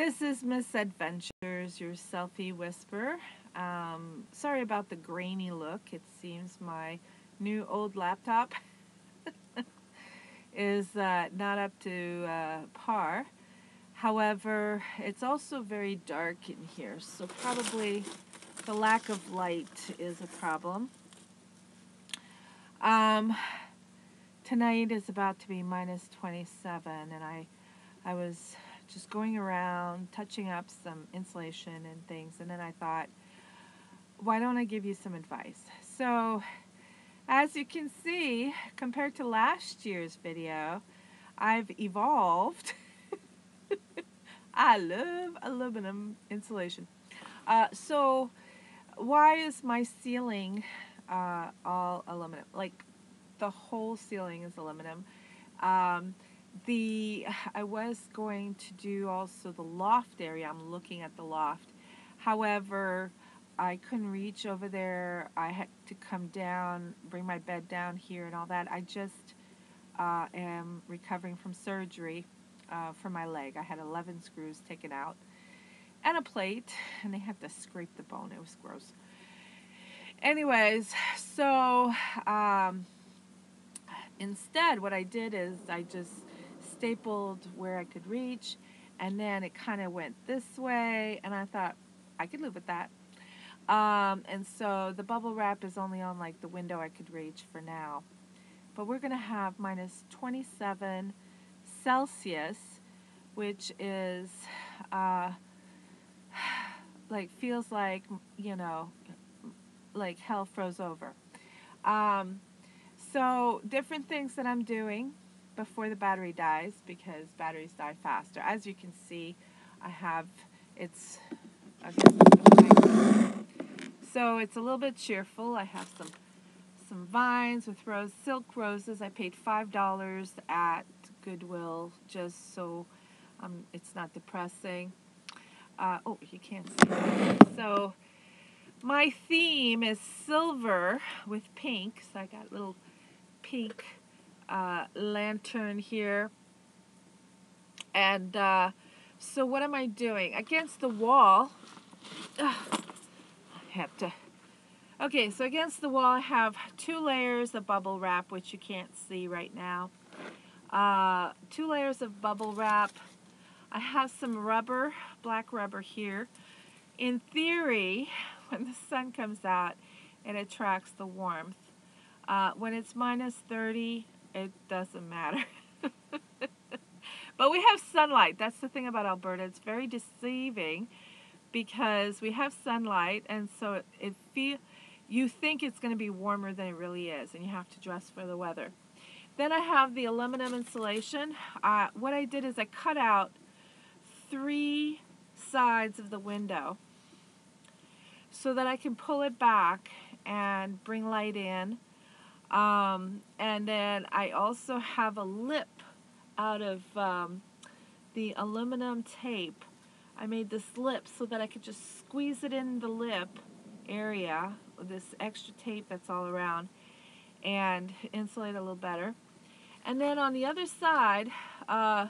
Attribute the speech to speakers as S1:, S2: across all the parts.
S1: This is Miss Adventures, your selfie whisperer. Sorry about the grainy look. It seems my new old laptop is not up to par. However, it's also very dark in here, so probably the lack of light is a problem. Tonight is about to be minus 27, and I was just going around touching up some insulation and things, and then I thought, why don't I give you some advice? So as you can see, compared to last year's video, I've evolved. I love aluminum insulation. So why is my ceiling all aluminum? Like the whole ceiling is aluminum. I was going to do also the loft area. I'm looking at the loft. However, I couldn't reach over there. I had to come down, bring my bed down here and all that. I just am recovering from surgery for my leg. I had 11 screws taken out and a plate, and they had to scrape the bone. It was gross. Anyways, so instead what I did is I just stapled where I could reach, and then it kind of went this way, and I thought I could live with that. And so the bubble wrap is only on like the window I could reach for now. But we're going to have minus 27 Celsius, which is like feels like, you know, like hell froze over. So different things that I'm doing before the battery dies, because batteries die faster. As you can see, I have, it's, so it's a little bit cheerful. I have some vines with silk roses. I paid $5 at Goodwill just so it's not depressing. Oh, you can't see that. So my theme is silver with pink. So I got a little pink lantern here. And so what am I doing? Against the wall, I have to... Okay, so against the wall I have 2 layers of bubble wrap, which you can't see right now. 2 layers of bubble wrap. I have some rubber, black rubber here. In theory, when the sun comes out, it attracts the warmth. When it's minus 30, it doesn't matter. But we have sunlight. That's the thing about Alberta. It's very deceiving because we have sunlight, and so you think it's going to be warmer than it really is, and you have to dress for the weather. Then I have the aluminum insulation. What I did is I cut out 3 sides of the window so that I can pull it back and bring light in. And then I also have a lip out of the aluminum tape. I made this lip so that I could just squeeze it in the lip area with this extra tape that's all around and insulate a little better. And then on the other side, I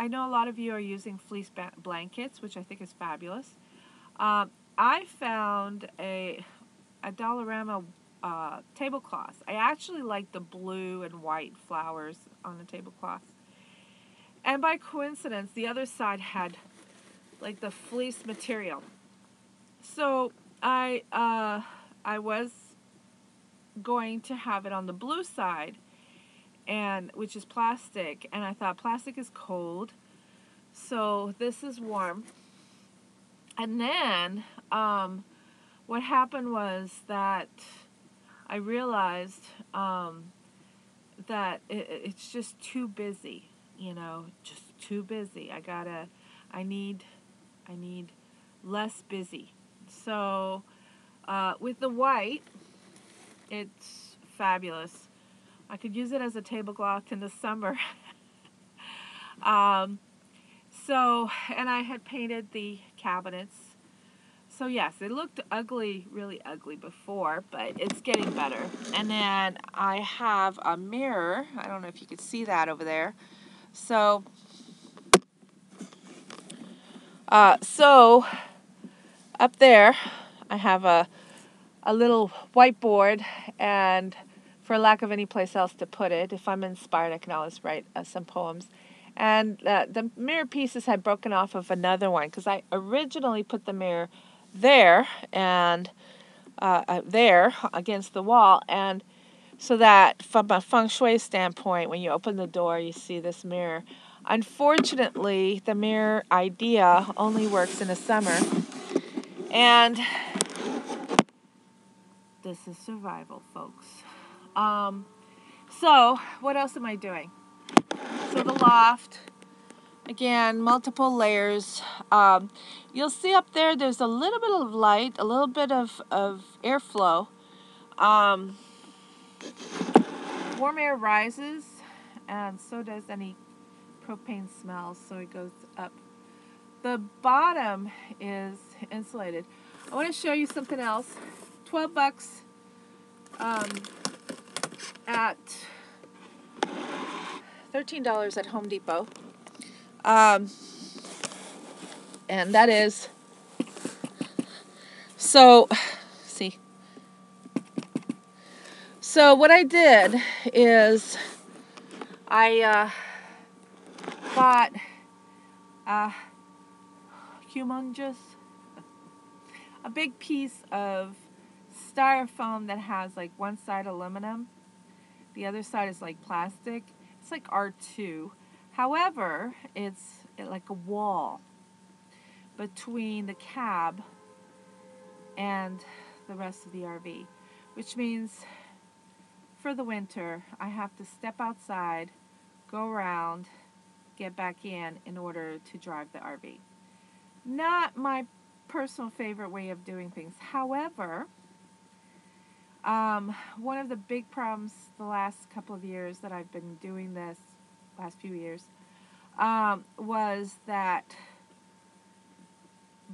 S1: know a lot of you are using fleece blankets, which I think is fabulous. I found a Dollarama tablecloth. I actually like the blue and white flowers on the tablecloth. And by coincidence, the other side had like the fleece material. So I was going to have it on the blue side, and which is plastic, and I thought plastic is cold, so this is warm. And then what happened was that I realized that it's just too busy, you know, just too busy. I need less busy. So with the white, it's fabulous. I could use it as a tablecloth in the summer. So, and I had painted the cabinets. So yes, it looked ugly, really ugly before, but it's getting better. And then I have a mirror. I don't know if you can see that over there. So So up there, I have a little whiteboard, and for lack of any place else to put it, if I'm inspired, I can always write some poems. And the mirror pieces had broken off of another one because I originally put the mirror there and there against the wall, and so that from a feng shui standpoint, when you open the door, you see this mirror. Unfortunately, the mirror idea only works in the summer, and this is survival, folks. So what else am I doing? So the loft, again, multiple layers. You'll see up there, there's a little bit of light, a little bit of airflow. Warm air rises, and so does any propane smell, so it goes up. The bottom is insulated. I want to show you something else. $12 at $13 at Home Depot. And that is, so, see. So what I did is I bought a big piece of styrofoam that has like one side aluminum, the other side is like plastic. It's like R2. However, it's like a wall between the cab and the rest of the RV, which means for the winter I have to step outside, go around, get back in order to drive the RV. Not my personal favorite way of doing things. However, one of the big problems the last couple of years that I've been doing this, last few years, was that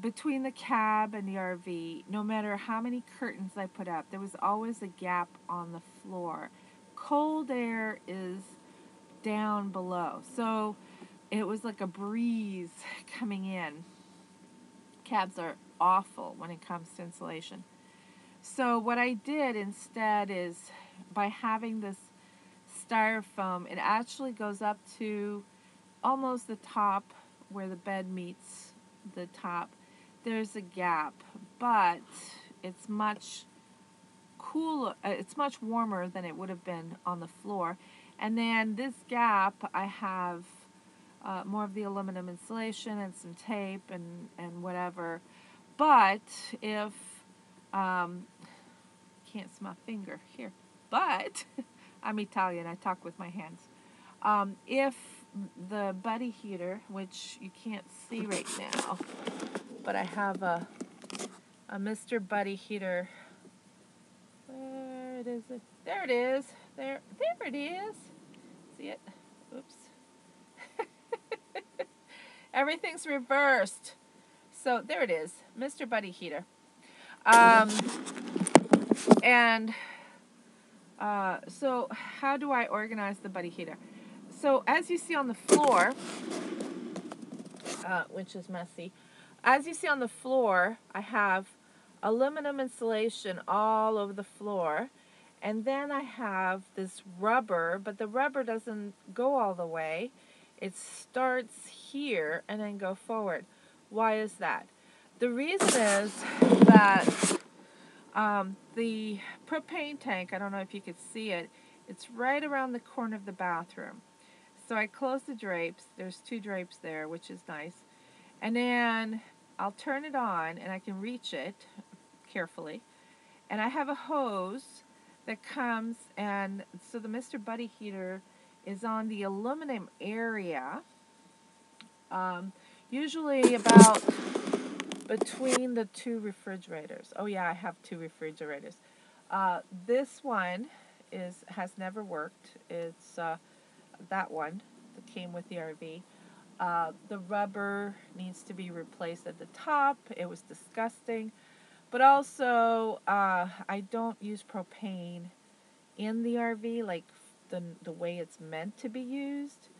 S1: between the cab and the RV, no matter how many curtains I put up, there was always a gap on the floor. Cold air is down below, so it was like a breeze coming in. Cabs are awful when it comes to insulation. So what I did instead is, by having this styrofoam, it actually goes up to almost the top where the bed meets the top. There's a gap, but it's much cooler, it's much warmer than it would have been on the floor. And then this gap, I have more of the aluminum insulation and some tape and whatever. But if can't see my finger here, but I'm Italian, I talk with my hands. If the buddy heater, which you can't see right now, but I have a Mr. Buddy heater. Where is it? There it is. There it is. See it? Oops. Everything's reversed. So there it is, Mr. Buddy heater. So how do I organize the buddy heater? So as you see on the floor, which is messy, as you see on the floor, I have aluminum insulation all over the floor, and then I have this rubber, but the rubber doesn't go all the way. It starts here and then go forward. Why is that? The reason is that the propane tank, I don't know if you could see it, it's right around the corner of the bathroom. So I close the drapes. There's 2 drapes there, which is nice. And then I'll turn it on and I can reach it carefully. And I have a hose that comes, and so the Mr. Buddy heater is on the aluminum area, usually about between the 2 refrigerators. Oh yeah, I have 2 refrigerators. This one has never worked. It's that one that came with the RV. The rubber needs to be replaced at the top. It was disgusting. But also, I don't use propane in the RV like the way it's meant to be used.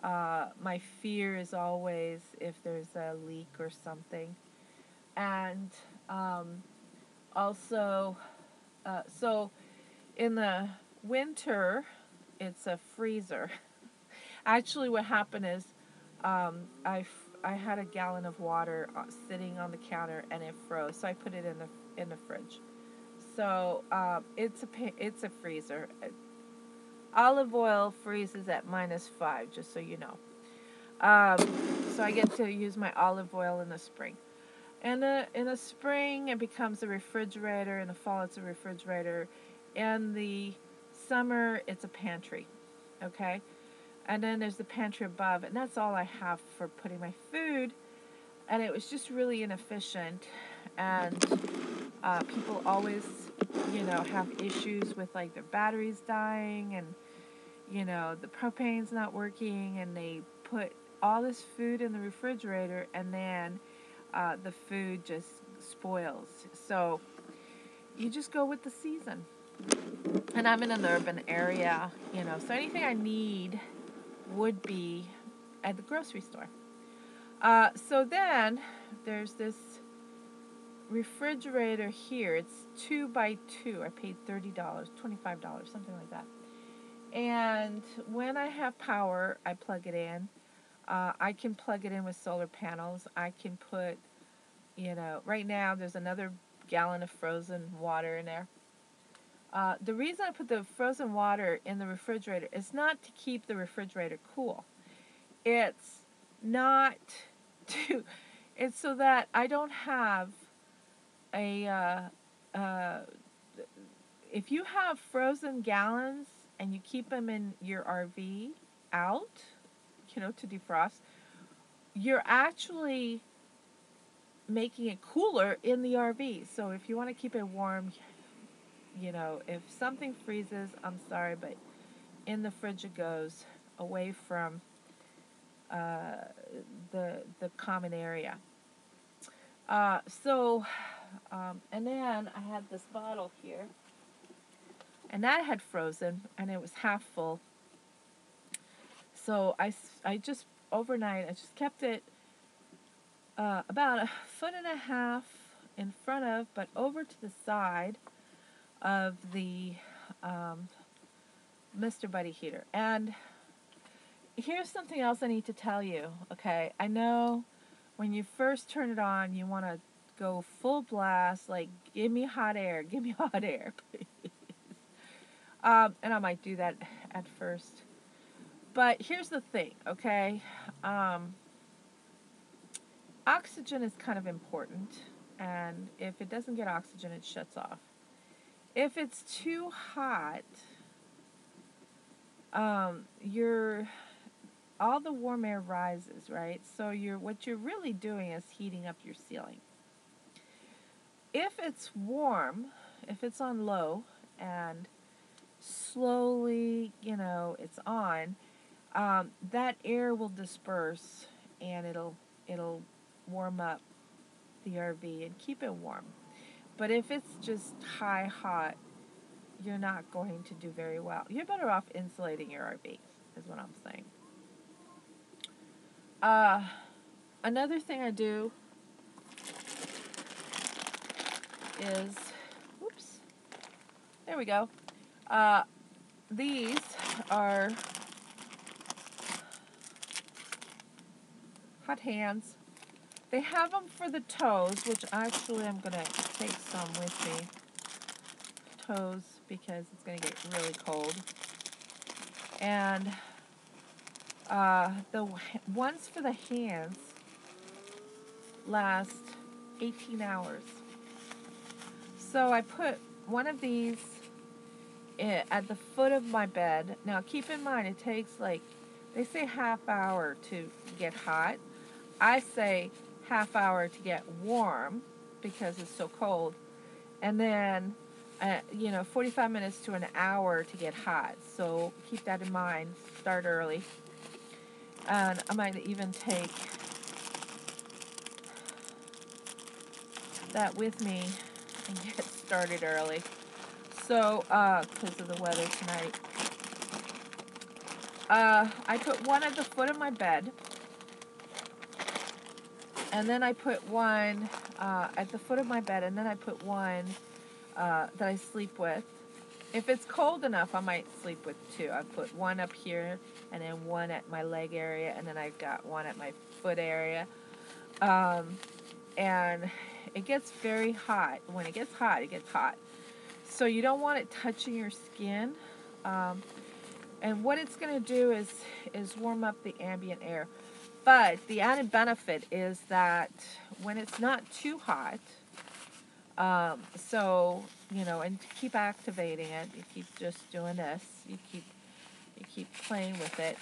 S1: My fear is always if there's a leak or something. And also, so in the winter, it's a freezer. Actually, what happened is I had a gallon of water sitting on the counter and it froze, so I put it in the fridge. So it's a freezer. Olive oil freezes at -5, just so you know. Um, so I get to use my olive oil in the spring. And in the spring, it becomes a refrigerator. In the fall, it's a refrigerator. In the summer, it's a pantry. Okay? And then there's the pantry above, and that's all I have for putting my food. And it was just really inefficient. And people always, have issues with like their batteries dying, and the propane's not working, and they put all this food in the refrigerator, and then the food just spoils. So you just go with the season. And I'm in an urban area, so anything I need would be at the grocery store. So then there's this refrigerator here. It's 2x2. I paid $30, $25, something like that. And when I have power, I plug it in. I can plug it in with solar panels. I can put, right now there's another gallon of frozen water in there. The reason I put the frozen water in the refrigerator is not to keep the refrigerator cool. It's not to, it's so that I don't have if you have frozen gallons and you keep them in your RV out, to defrost, you're actually making it cooler in the RV. So if you want to keep it warm, if something freezes, I'm sorry, but in the fridge it goes, away from the common area. And then I had this bottle here, and that had frozen, and it was half full. So I just overnight, I just kept it about 1.5 feet in front of, but over to the side of the Mr. Buddy heater. And here's something else I need to tell you, okay? I know when you first turn it on, you want to go full blast, like, give me hot air, please. And I might do that at first. But here's the thing, okay? Oxygen is kind of important, and if it doesn't get oxygen, it shuts off. If it's too hot, all the warm air rises, right? So what you're really doing is heating up your ceiling. If it's warm, if it's on low and slowly, it's on, that air will disperse and it'll warm up the RV and keep it warm. But if it's just hot, you're not going to do very well. You're better off insulating your RV, is what I'm saying. Another thing I do is, whoops, there we go. These are hot hands. They have them for the toes, which actually I'm going to take some with me. Toes, because it's going to get really cold. And the ones for the hands last 18 hours. So I put one of these at the foot of my bed. Now keep in mind, it takes they say half hour to get hot. I say half hour to get warm because it's so cold. And then 45 minutes to an hour to get hot. So keep that in mind. Start early. And I might even take that with me and get started early. So, because of the weather tonight. I put one at the foot of my bed, and then I put one at the foot of my bed, and then I put one that I sleep with. If it's cold enough, I might sleep with two. I put one up here, and then one at my leg area, and then I've got one at my foot area. And it gets very hot. When it gets hot, it gets hot. So you don't want it touching your skin. And what it's going to do is warm up the ambient air. But the added benefit is that when it's not too hot, so, you know, and to keep activating it, you keep just doing this. You keep playing with it.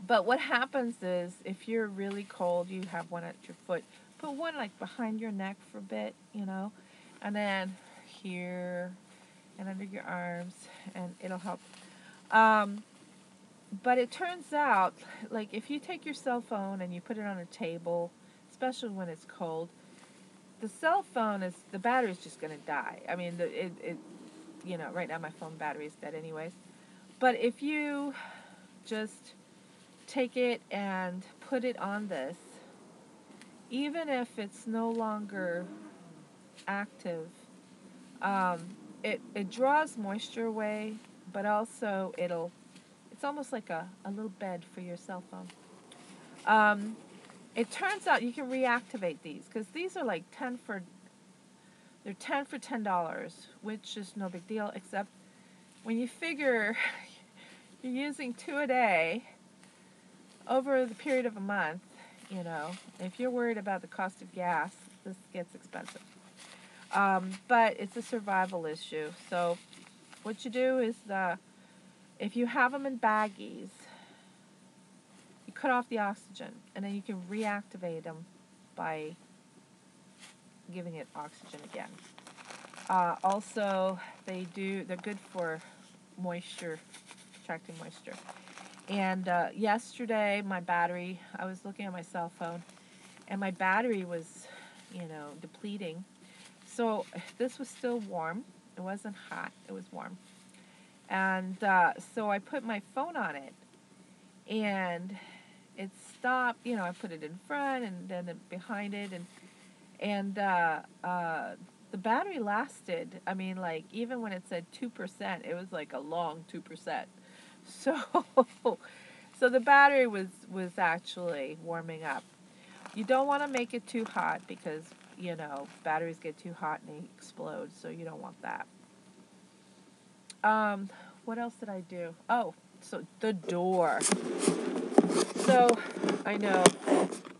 S1: But what happens is, if you're really cold, you have one at your foot. Put one like behind your neck for a bit, you know, and then here and under your arms, and it'll help. But it turns out, like, if you take your cell phone and you put it on a table, especially when it's cold, the cell phone the battery's just going to die. I mean, you know, right now my phone battery is dead anyways. But if you just take it and put it on this, even if it's no longer active, it draws moisture away, but also it's almost like a little bed for your cell phone. It turns out you can reactivate these, because these are like 10 for $10, which is no big deal, except when you figure you're using 2 a day over the period of a month, you know, if you're worried about the cost of gas, this gets expensive. But it's a survival issue. So what you do is, if you have them in baggies, you cut off the oxygen, and then you can reactivate them by giving it oxygen again. Also, they're good for moisture, attracting moisture. And yesterday, my battery, I was looking at my cell phone, and my battery was, you know, depleting. So this was still warm. It wasn't hot. It was warm. And so I put my phone on it, and it stopped. You know, I put it in front and then behind it, and the battery lasted. I mean, like, even when it said 2%, it was like a long 2%. So the battery was actually warming up. You don't want to make it too hot, because, you know, batteries get too hot and they explode, so you don't want that. What else did I do? Oh, so the door. So, I know,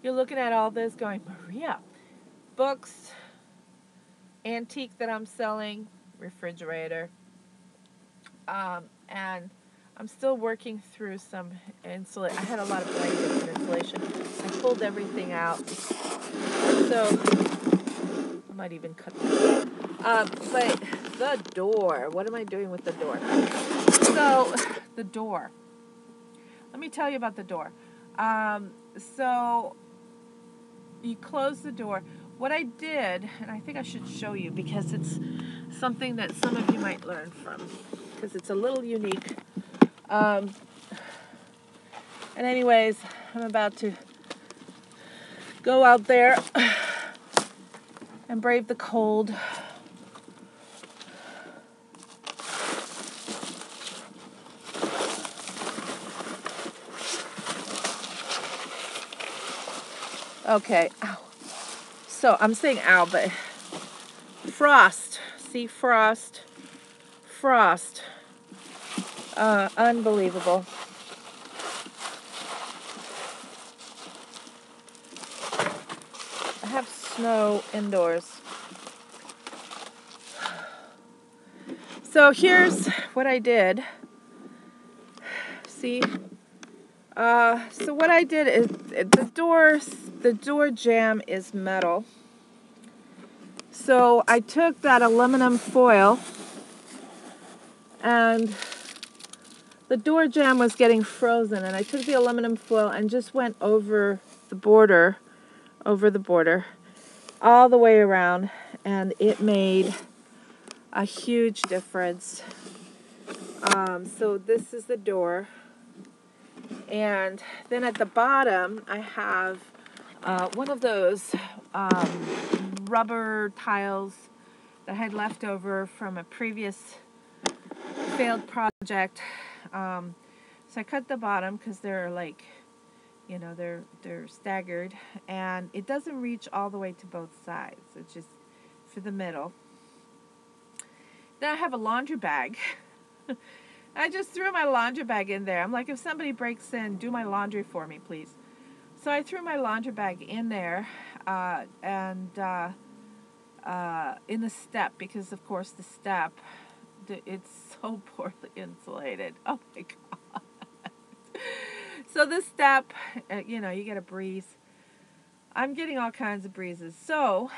S1: you're looking at all this going, Maria, books, antique that I'm selling, refrigerator, and I'm still working through some insulate. I had a lot of blankets and insulation. I pulled everything out. So, I might even cut that. But the door. What am I doing with the door? So, the door. Let me tell you about the door. So, you close the door. What I did, and I think I should show you, because it's something that some of you might learn from, because it's a little unique. And anyways, I'm about to go out there and brave the cold. Okay, ow. So I'm saying ow, but frost. See, frost. Unbelievable. I have snow indoors. So here's what I did. See? So what I did is, the door jamb is metal. So I took that aluminum foil, and the door jamb was getting frozen, and I took the aluminum foil and just went over the border, all the way around, and it made a huge difference. So this is the door. And then at the bottom, I have one of those rubber tiles that I had left over from a previous failed project. So I cut the bottom because they're like, you know, they're staggered, and it doesn't reach all the way to both sides. It's just for the middle. Then I have a laundry bag. I just threw my laundry bag in there. I'm like, if somebody breaks in, do my laundry for me, please. So I threw my laundry bag in there, and in the step, because of course the step, it's so poorly insulated. Oh my God. So this step, you know, you get a breeze. I'm getting all kinds of breezes. So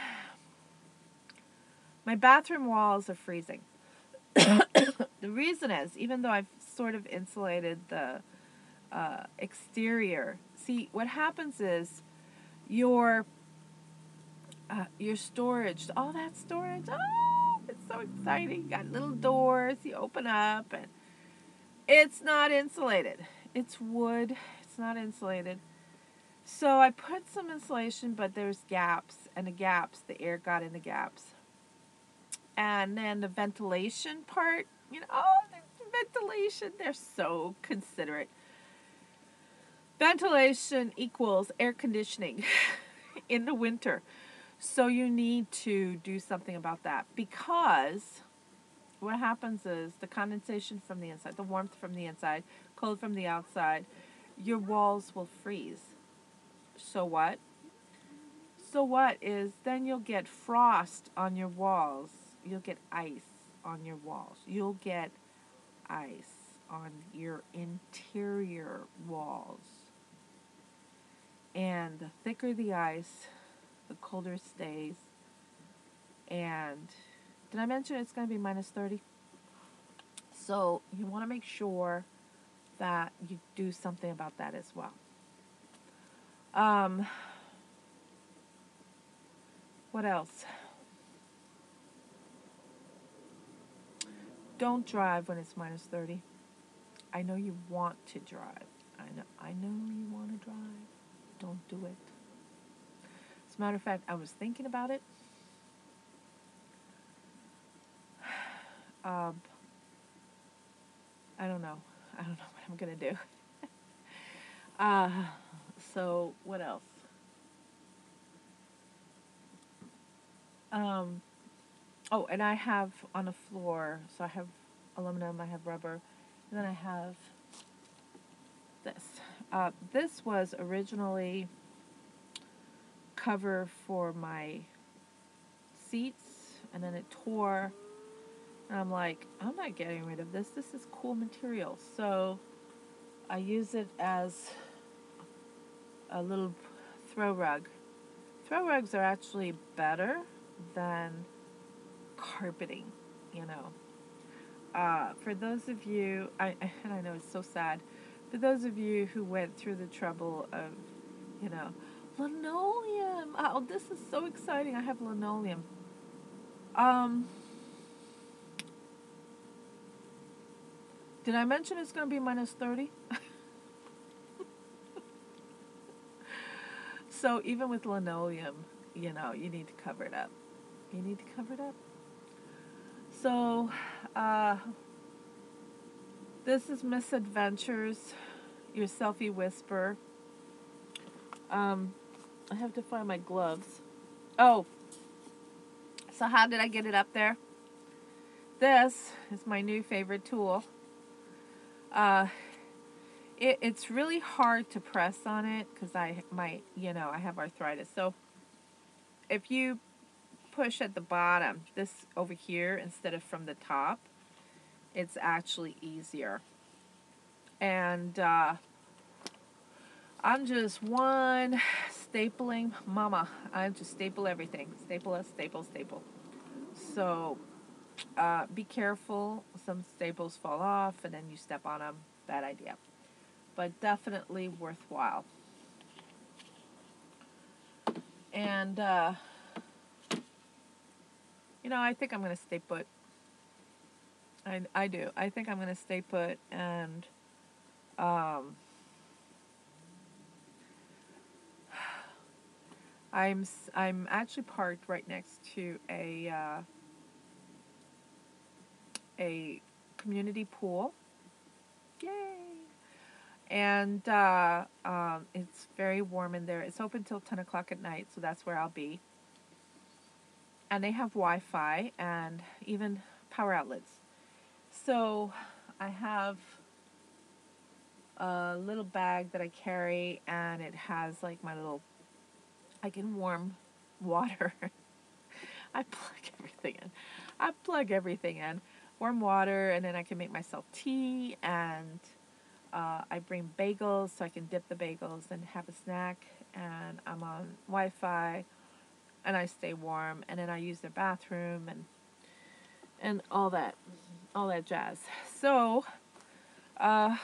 S1: my bathroom walls are freezing. The reason is, even though I've sort of insulated the exterior, see, what happens is your storage, all that storage, oh, it's so exciting. You got little doors, you open up, and it's not insulated. It's wood, it's not insulated. So I put some insulation, but there's gaps, and the air got in the gaps. And then the ventilation part, you know, oh, the ventilation, they're so considerate. Ventilation equals air conditioning in the winter. So you need to do something about that, because what happens is the condensation from the inside, the warmth from the inside, cold from the outside, your walls will freeze. So what? So what is then you'll get frost on your walls. You'll get ice on your walls. You'll get ice on your interior walls. And the thicker the ice, the colder it stays. And did I mention it's going to be minus 30? So you want to make sure that you do something about that as well. What else? Don't drive when it's minus 30. I know you want to drive. I know you want to drive. Don't do it. As a matter of fact, I was thinking about it. I don't know. I don't know what I'm going to do. So what else? Oh, and I have on the floor, so I have aluminum, I have rubber, and then I have this. This was originally cover for my seats, and then it tore, and I'm like, I'm not getting rid of this. This is cool material. So I use it as a little throw rug. Throw rugs are actually better than carpeting, you know. For those of you, and I know it's so sad, for those of you who went through the trouble of, you know, linoleum. Oh, this is so exciting. I have linoleum. Did I mention it's going to be minus 30? So even with linoleum, you know, you need to cover it up. You need to cover it up. So, this is Misadventures, your selfie whisper. I have to find my gloves. Oh, so how did I get it up there? This is my new favorite tool. It's really hard to press on it because I have arthritis. So if you push at the bottom, this over here, instead of from the top, it's actually easier. And I'm just one stapling mama. I just staple everything. Staple, staple, staple. So be careful. Some staples fall off and then you step on them. Bad idea. But definitely worthwhile. And, I think I'm going to staple it. I do. I think I'm going to stay put, and um, I'm actually parked right next to a community pool. Yay! And it's very warm in there. It's open till 10 o'clock at night, so that's where I'll be. And they have Wi-Fi and even power outlets. So I have a little bag that I carry, and it has like my little, I can warm water. I plug everything in. I plug everything in. Warm water, and then I can make myself tea, and I bring bagels so I can dip the bagels and have a snack, and I'm on Wi-Fi, and I stay warm, and then I use their bathroom and all that jazz. So, uh,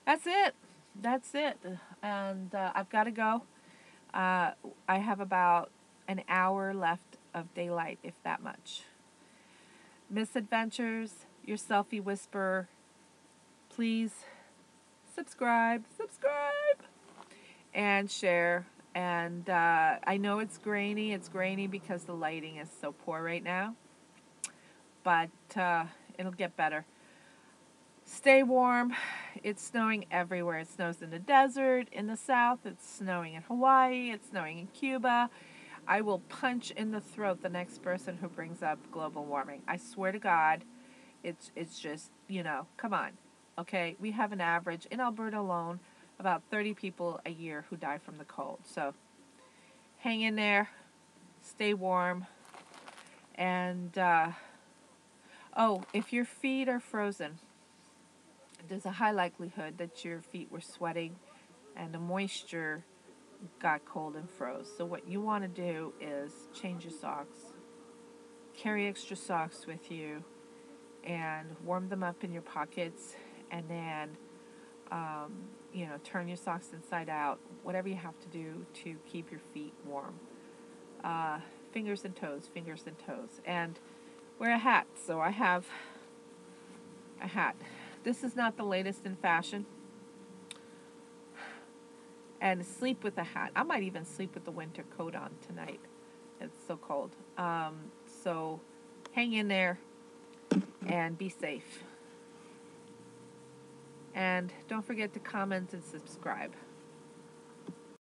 S1: that's it. That's it. And I've got to go. I have about an hour left of daylight, if that much. Misadventures, your selfie whisperer, please subscribe, and share. And I know it's grainy. It's grainy because the lighting is so poor right now. But it'll get better. Stay warm. It's snowing everywhere. It snows in the desert, in the south. It's snowing in Hawaii. It's snowing in Cuba. I will punch in the throat the next person who brings up global warming. I swear to God, it's just, come on. Okay, we have an average in Alberta alone about 30 people a year who die from the cold. So hang in there, stay warm, and if your feet are frozen, there's a high likelihood that your feet were sweating and the moisture got cold and froze. So what you want to do is change your socks, carry extra socks with you, and warm them up in your pockets, and then turn your socks inside out, whatever you have to do to keep your feet warm. Fingers and toes, and wear a hat. So I have a hat. This is not the latest in fashion. And sleep with a hat. I might even sleep with the winter coat on tonight. It's so cold. So hang in there and be safe. And don't forget to comment and subscribe.